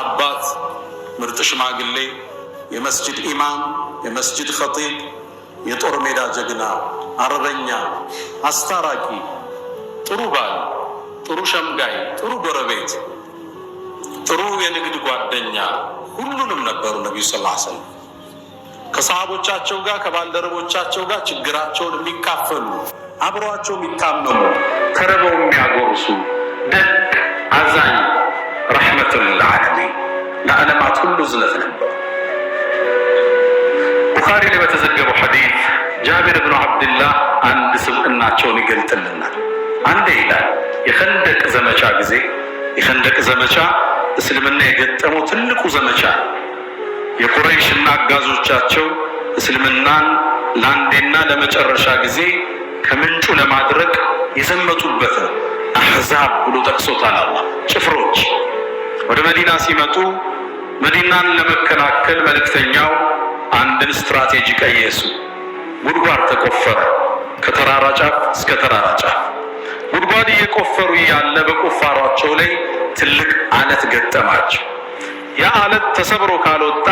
አባት ምርጥ ሽማግሌ የመስጂድ ኢማም የመስጂድ ኸጢብ የጦር ሜዳ ጀግና አርበኛ አስታራቂ ጥሩ ባል ጥሩ ሸምጋይ ጥሩ ጎረቤት ጥሩ የንግድ ጓደኛ ሁሉንም ነበሩ ነብዩ ሰለላሁ ዐለይሂ ወሰለም ከሰሃቦቻቸው ጋር ከባልደረቦቻቸው ጋር ችግራቸውን የሚካፈሉ አብሯቸው የሚታመሙ ተረበው የሚያጎርሱ ደግ አዛኝ ረሕመቱል ልዓለሚን ለዓለማት ሁሉ ዝነት ነበር። ቡኻሪ ላይ በተዘገበው ሐዲስ ጃቢር ብኑ ዓብድላህ አንድ ስብዕናቸውን ይገልጥልናል። አንዴ ይላል የኸንደቅ ዘመቻ ጊዜ የኸንደቅ ዘመቻ እስልምና የገጠመው ትልቁ ዘመቻ የቁረይሽና አጋዞቻቸው እስልምናን ለአንዴና ለመጨረሻ ጊዜ ከምንጩ ለማድረግ የዘመቱበት ነው። አሕዛብ ብሎ ጠቅሶታል አላህ። ጭፍሮች ወደ መዲና ሲመጡ መዲናን ለመከላከል መልእክተኛው አንድን ስትራቴጂ ቀየሱ። ጉድጓድ ተቆፈረ። ከተራራ ጫፍ እስከ ተራራ ጫፍ ጉድጓድ እየቆፈሩ ያለ በቁፋሯቸው ላይ ትልቅ አለት ገጠማቸው። ያ አለት ተሰብሮ ካልወጣ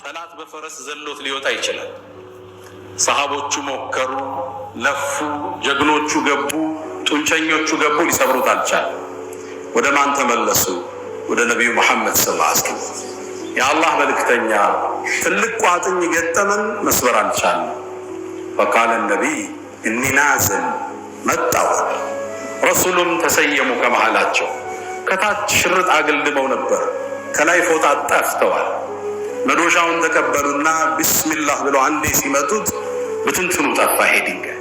ጠላት በፈረስ ዘሎት ሊወጣ ይችላል። ሰሃቦቹ ሞከሩ፣ ለፉ፣ ጀግኖቹ ገቡ፣ ጡንቸኞቹ ገቡ፣ ሊሰብሩት አልቻለም። ወደ ማን ተመለሱ? ወደ ነቢዩ መሐመድ ሰለላሁ ዐለይሂ ወሰለም። የአላህ መልእክተኛ ትልቅ ቋጥኝ ገጠመን፣ መስበር አልቻለም። ፈቃለ ነቢይ እኒ ናዝል መጣው። ረሱሉም ተሰየሙ ከመሃላቸው። ከታች ሽርጥ አገልድመው ነበር፣ ከላይ ፎጣ ጠፍተዋል። መዶሻውን ተቀበሉና ቢስሚላህ ብለው አንዴ ሲመቱት ብትንትኑ ጠፋ። ይሄ ድንጋይ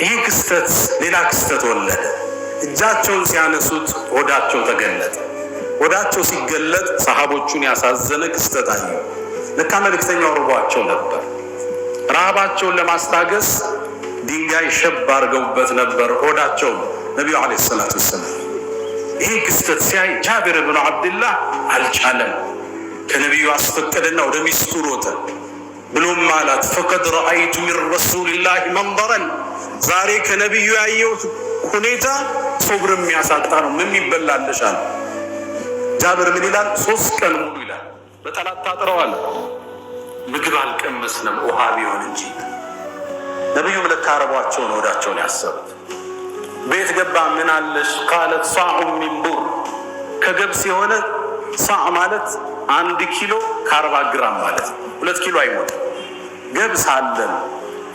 ይሄ ክስተት ሌላ ክስተት ወለደ። እጃቸውን ሲያነሱት ሆዳቸው ተገለጠ። ሆዳቸው ሲገለጥ ሰሃቦቹን ያሳዘነ ክስተት አዩ። ለካ መልእክተኛው ርቧቸው ነበር። ረሃባቸውን ለማስታገስ ድንጋይ ሸብ አድርገውበት ነበር ሆዳቸውን ነቢዩ ዓለይሂ ሰላቱ ወሰላም። ይህ ክስተት ሲያይ ጃቢር ብኑ ዓብድላህ አልቻለም። ከነቢዩ አስፈቀደና ወደ ሚስቱ ሮጠ። ብሎም አላት ፈቀድ ረአይቱ ሚን ረሱልላህ መንበረን፣ ዛሬ ከነቢዩ ያየሁት ሁኔታ ሶብር የሚያሳጣ ነው። ምን ይበላለሻል? ጃቢር ምን ይላል? 3 ቀን ሙሉ ይላል በጠላት ታጥረዋል። ምግብ አልቀመስንም ውሃ ቢሆን እንጂ። ነቢዩ ለካ አረቧቸውን ወዳቸውን ያሰሩት። ቤት ገባ። ምን አለሽ? ቃለት ሳዑ ሚን ቡር፣ ከገብስ የሆነ ሳዕ ማለት 1 ኪሎ ከ40 ግራም ማለት 2 ኪሎ አይሞትም። ገብስ አለን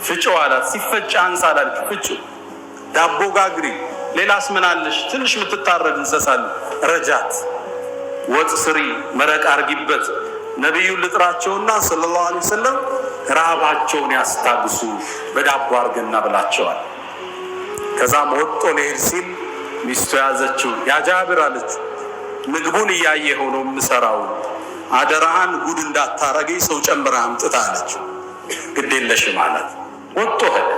ፍጭው አላት። ሲፈጭ አንሳ አላለች፣ ፍጭው። ዳቦ ጋግሪ። ሌላስ ምን አለሽ? ትንሽ የምትታረድ እንሰሳል፣ ረጃት። ወጥ ስሪ፣ መረቅ አርጊበት። ነቢዩን ልጥራቸውና ሰለላሁ ዐለይሂ ወሰለም ረሃባቸውን ያስታግሱ በዳቦ አርገና ብላቸዋል። ከዛም ወጦ ሊሄድ ሲል ሚስቱ ያዘችው። ያ ጃቢር አለችው፣ ምግቡን እያየ ሆኖ የምሰራው አደራህን ጉድ እንዳታረገኝ ሰው ጨምረህ አምጥታ አለችው። ግድ የለሽም አላት። ወጦ ሄደ።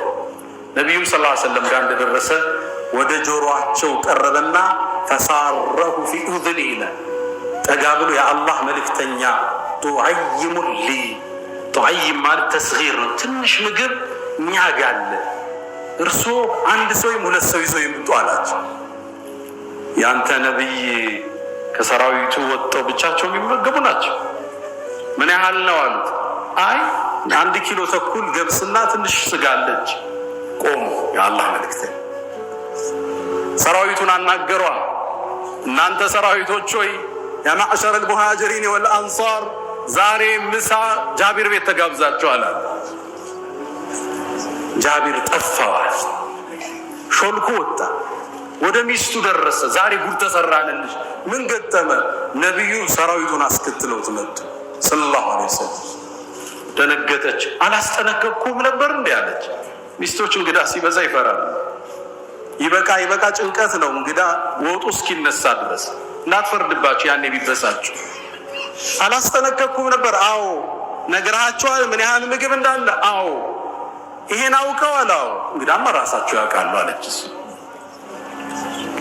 ነቢዩም ሰለላሁ ዐለይሂ ወሰለም ጋር እንደደረሰ ወደ ጆሮአቸው ቀረበና ፈሳረሁ ፊ ኡዝኒ ይላል። ጠጋ ብሎ የአላህ መልእክተኛ ቱዐይሙ ሊ፣ ቱዐይም ማለት ተስጊር ነው። ትንሽ ምግብ ሚያጋለ እርሶ 1 ሰው ወይም 2 ሰው ይዘው ይምጡ አላቸው። ያንተ ነቢይ ከሰራዊቱ ወጥተው ብቻቸው የሚመገቡ ናቸው። ምን ያህል ነው አሉት። አይ 1 ኪሎ ተኩል ገብስና ትንሽ ስጋ አለች። ቆሙ። የአላህ መልእክተኛ ሰራዊቱን አናገሯ። እናንተ ሰራዊቶች ሆይ ያ ማዕሸረ አልሙሃጅሪን ወልአንሳር ዛሬ ምሳ ጃቢር ቤት ተጋብዛችኋል አለ። ጃቢር ጠፋዋል። ሾልኮ ወጣ። ወደ ሚስቱ ደረሰ። ዛሬ ጉድ ተሰራንልሽ። ምን ገጠመ? ነቢዩ ሰራዊቱን አስከትለውት መጡ ሰለላሁ ዐለይሂ ወሰለም። ደነገጠች። አላስጠነቀቅኩም ነበር እንዴ አለች። ሚስቶች እንግዳ ሲበዛ ይፈራሉ። ይበቃ ጭንቀት ነው እንግዳ ወጡ እስኪነሳ ድረስ። እንዳትፈርድባችሁ ያኔ ቢበሳችሁ። አላስጠነቀቅኩም ነበር? አዎ። ነግረሃቸዋል ምን ያህል ምግብ እንዳለ? አዎ። ይሄን አውቀዋል? አዎ። እንግዳማ ራሳቸው ያውቃሉ አለች።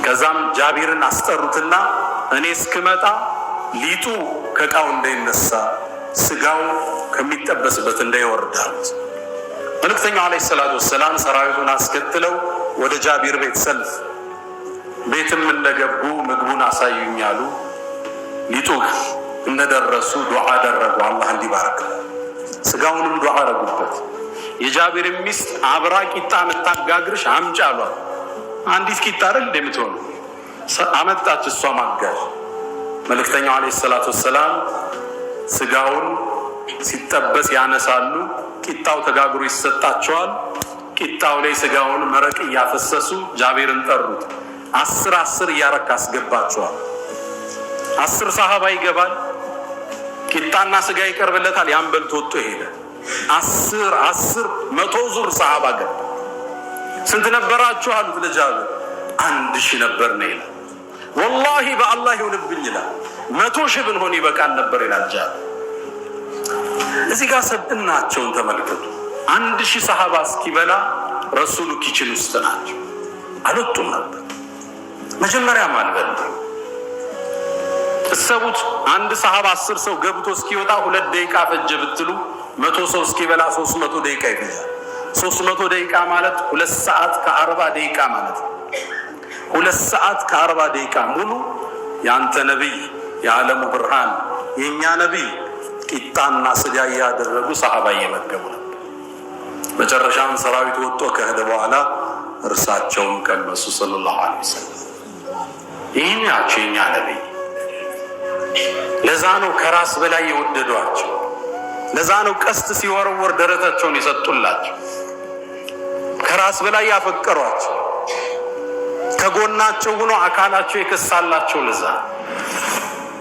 ከዛም ጃቢርን አስጠሩትና እኔ እስክመጣ ሊጡ ከእቃው እንዳይነሳ ስጋው ከሚጠበስበት እንዳይወርድ አሉት። መልእክተኛው ዓለይሂ ሰላቱ ወሰላም ሰራዊቱን አስከትለው ወደ ጃቢር ቤት ሰልፍ። ቤትም እንደገቡ ምግቡን አሳዩኝ አሉ። ሊጡግ እንደደረሱ ዱዓ አደረጉ። አላህ እንዲባርክ ስጋውንም ዱዓ አረጉበት። የጃቢር ሚስት አብራ ቂጣ መታጋግርሽ አምጪ አሏት። አንዲት ቂጣ አይደል እንደምትሆኑ አመጣች። እሷ ማጋዥ መልእክተኛው አለይሂ ሰላቱ ወሰላም ስጋውን ሲጠበስ ያነሳሉ። ቂጣው ተጋግሮ ይሰጣቸዋል። ቂጣው ላይ ስጋውን መረቅ እያፈሰሱ ጃቢርን ጠሩት። 10 እያረካ አስገባቸዋል። 10 ሰሃባ ይገባል። ቂጣና ስጋ ይቀርብለታል። ያን በልቶ ወጥቶ ሄደ። 10 100 ዙር ሰሃባ ገባ። ስንት ነበራችሁ አሉት ለጃቢር። 1000 ነበር ነው ይላል። ወላሂ በአላህ ይሁንብኝ ይላል 100 ሺህ ብንሆን ይበቃል ነበር ይላል ጃቢር። እዚህ ጋር ሰብእናቸውን ተመልከቱ። 1000 ሰሃባ እስኪበላ ረሱሉ ኪችን ውስጥ ናቸው። አልወጡም ነበር። መጀመሪያም አልበሉ። እሰቡት። አንድ ሰሃባ 10 ሰው ገብቶ እስኪወጣ 2 ደቂቃ ፈጀ ብትሉ 100 ሰው እስኪበላ 300 ደቂቃ ይፈጃል። 300 ደቂቃ ማለት 2 ሰዓት ከ40 ደቂቃ ማለት ነው። 2 ሰዓት ከ40 ደቂቃ ሙሉ ያንተ ነብይ የዓለሙ ብርሃን የኛ ነብይ ቂጣና ስጋ ያደረጉ ሰሃባ እየመገቡ ነበር። መጨረሻም ሰራዊት ወጥቶ ከሄደ በኋላ እርሳቸውም ቀመሱ ሰለላሁ ዐለይሂ ወሰለም። ይህን ያቸው የኛ ነብይ። ለዛ ነው ከራስ በላይ የወደዷቸው። ለዛ ነው ቀስት ሲወረወር ደረታቸውን የሰጡላቸው። ከራስ በላይ ያፈቀሯቸው። ከጎናቸው ሆኖ አካላቸው የከሳላቸው ለዛ